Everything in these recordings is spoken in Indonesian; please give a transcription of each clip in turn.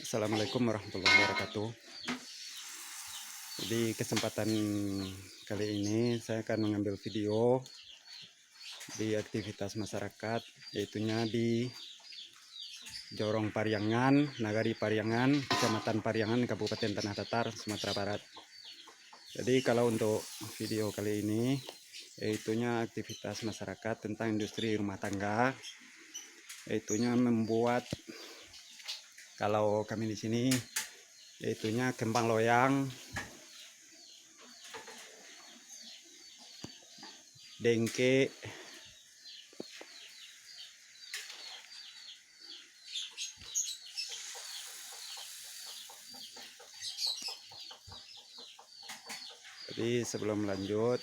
Assalamualaikum warahmatullahi wabarakatuh. Di kesempatan kali ini saya akan mengambil video di aktivitas masyarakat, yaitunya di Jorong Pariangan, Nagari Pariangan, Kecamatan Pariangan, Kabupaten Tanah Datar, Sumatera Barat. Jadi kalau untuk video kali ini, yaitunya aktivitas masyarakat tentang industri rumah tangga, yaitunya membuat, kalau kami di sini yaitunya kembang loyang, dengke, jadi sebelum lanjut,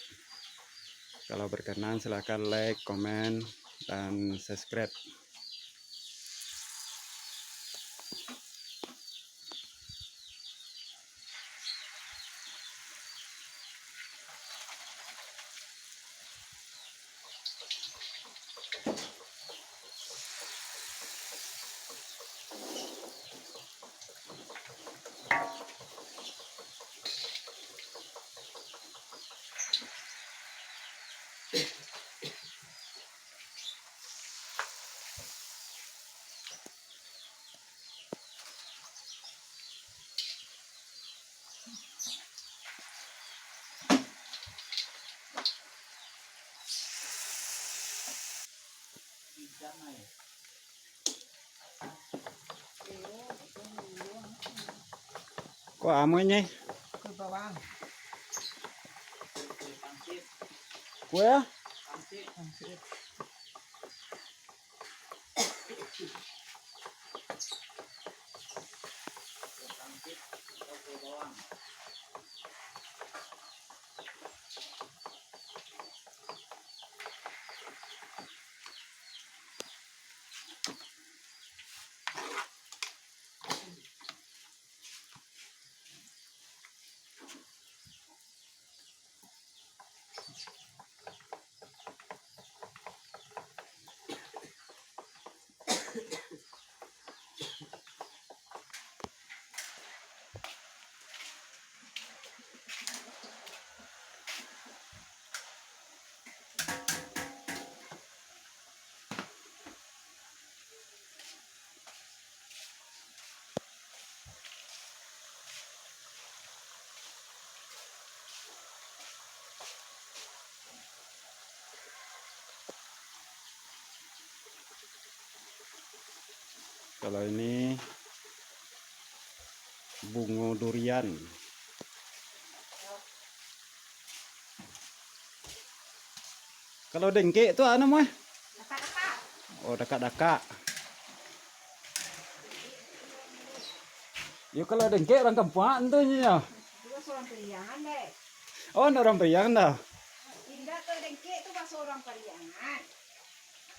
kalau berkenan silahkan like, komen, dan subscribe. Kok amunya? Kue ya? Kalau ini bunga durian. Kalau dengke itu anu mah? Oh, daka-daka. Yuk kalau dengke orang kampung tuh ya. Orang Periangan deh. Oh, orang Priang dah. Indah tuh dengke itu bahasa orang Periangan.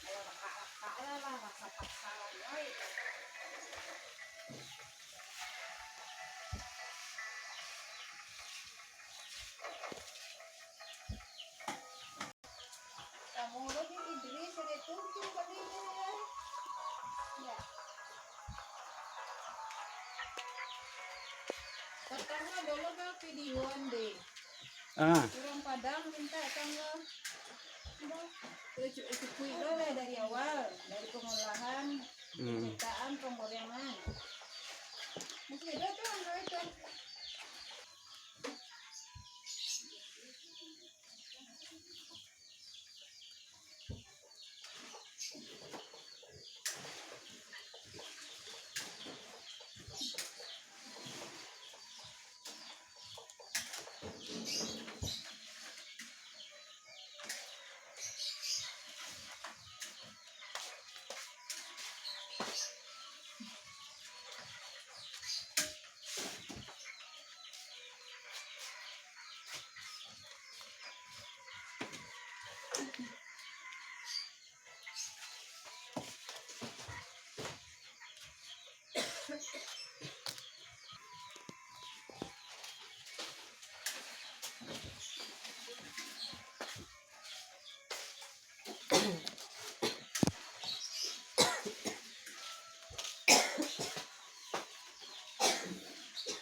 Kalau kakak lah bahasa pasaran. Kamu lagi Idris ada tunjuk kali ini. Ya. Pertama dulu ke videoan deh. Orang Padang minta tanggal. Itu lah dari awal, dari pengolahan, penciptaan, penggorengan. Mesti ada tuh angka itu.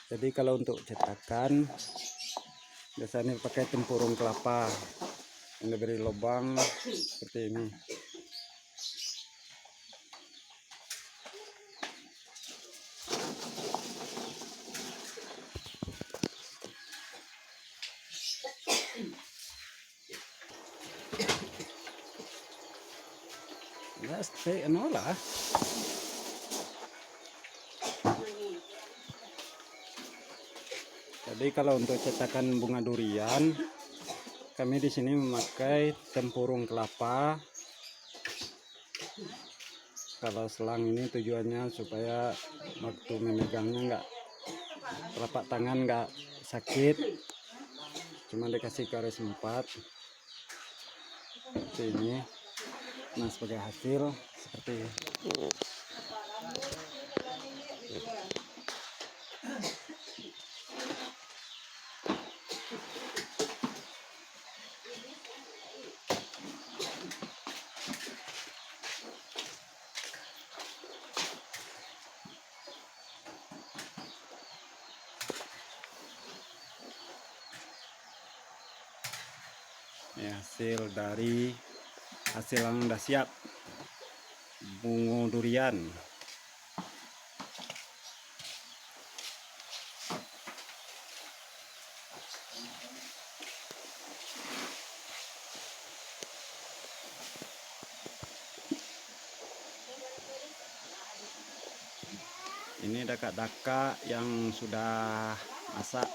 Jadi kalau untuk cetakan biasanya pakai tempurung kelapa yang diberi lubang seperti ini. Ya, stay lah. Jadi kalau untuk cetakan bunga durian, kami di sini memakai tempurung kelapa. Kalau selang ini tujuannya supaya waktu memegangnya nggak, telapak tangan nggak sakit. Cuma dikasih garis 4 seperti ini. Nah, sebagai hasil seperti ini. Ini hasil dari hasil yang udah siap, bunga durian. Ini daka-daka yang sudah masak.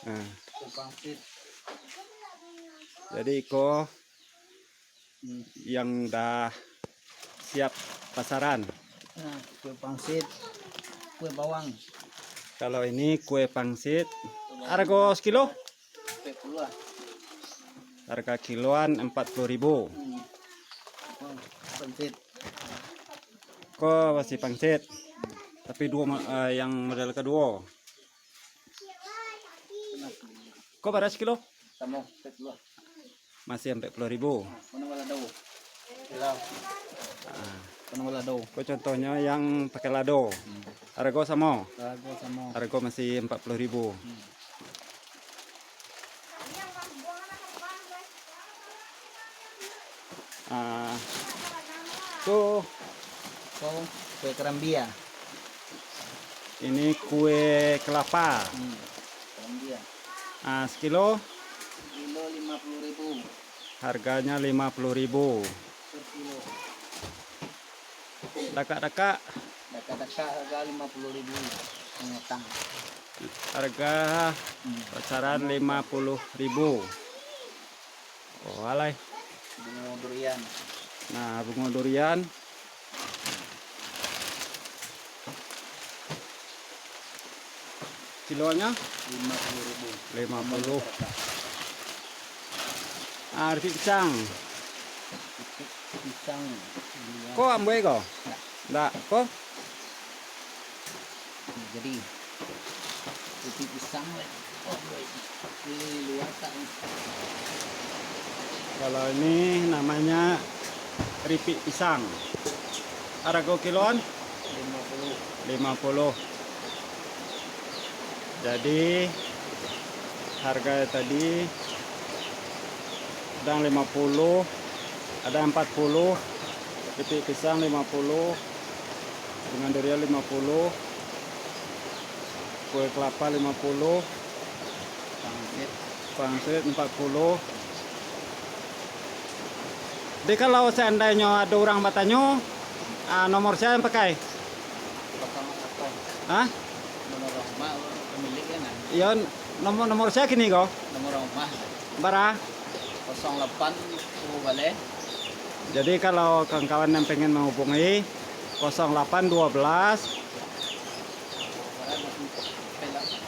Nah, jadi Iko yang udah siap pasaran. Nah, kue pangsit, kue bawang, Kalau ini kue pangsit, harga sekilo? 40 lah. Harga kiloan 40.000. Pangsit, Kok masih pangsit? Tapi yang model kedua. Kok berapa sekilo? sama 40 lah. Masih 40.000. Mana wala daw? Hello. Mana wala daw? Kok contohnya yang pakai lado. Harga sama. Lago sama. Harga masih 40.000. Tuh, Kau kue kerambia. ini kue kelapa. Kerambia. Sekilo Kilo 50.000 harganya 50.000. per kilo. Daka-daka Daka-daka harga 50.000. Pengetang. harga pasaran 50.000. Oh, alay. Bunga durian. Nah, bunga durian kilonya 50.000. 50. Arti pisang. Pisang. Kok ambil kok? Enggak, kok? Jadi putih pisang ini luar tak. Kalau ini namanya keripik pisang. Harga kiloan 50. Jadi harga tadi sedang 50, ada 40, keripik pisang 50, bunga durian 50, kue kelapa 50, pangsit 40. Jadi kalau seandainya ada orang bertanya, nomor saya yang pakai? Hah? Nomor rumah pemiliknya kan? Iya, nomor saya gini kok. Nomor rumah Bara. 08 balik. Jadi kalau kawan-kawan yang pengen menghubungi 0812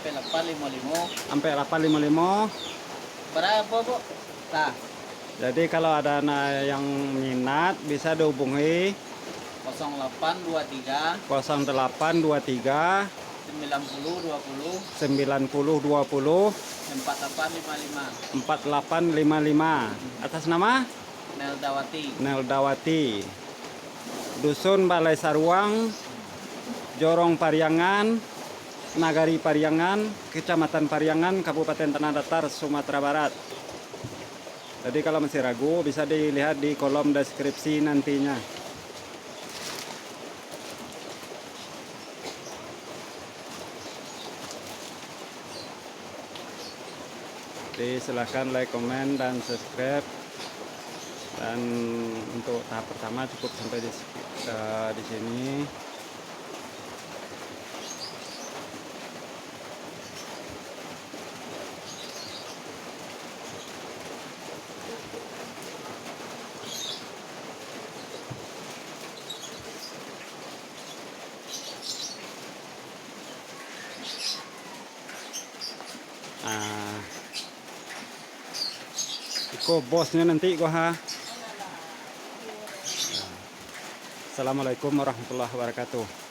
P855 sampai 855. berapa bu? Nah Jadi kalau ada yang minat bisa dihubungi 0812 0823 0823 90 20 9020 4855. 4855. Atas nama Neldawati. Neldawati, Dusun Balai Saruang, Jorong Pariangan, Nagari Pariangan, Kecamatan Pariangan, Kabupaten Tanah Datar, Sumatera Barat. Jadi kalau masih ragu bisa dilihat di kolom deskripsi nantinya. Jadi silahkan like, komen, dan subscribe. Dan untuk tahap pertama cukup sampai di sini. Nah, Iko bosnya nanti gua ha. Assalamualaikum warahmatullahi wabarakatuh.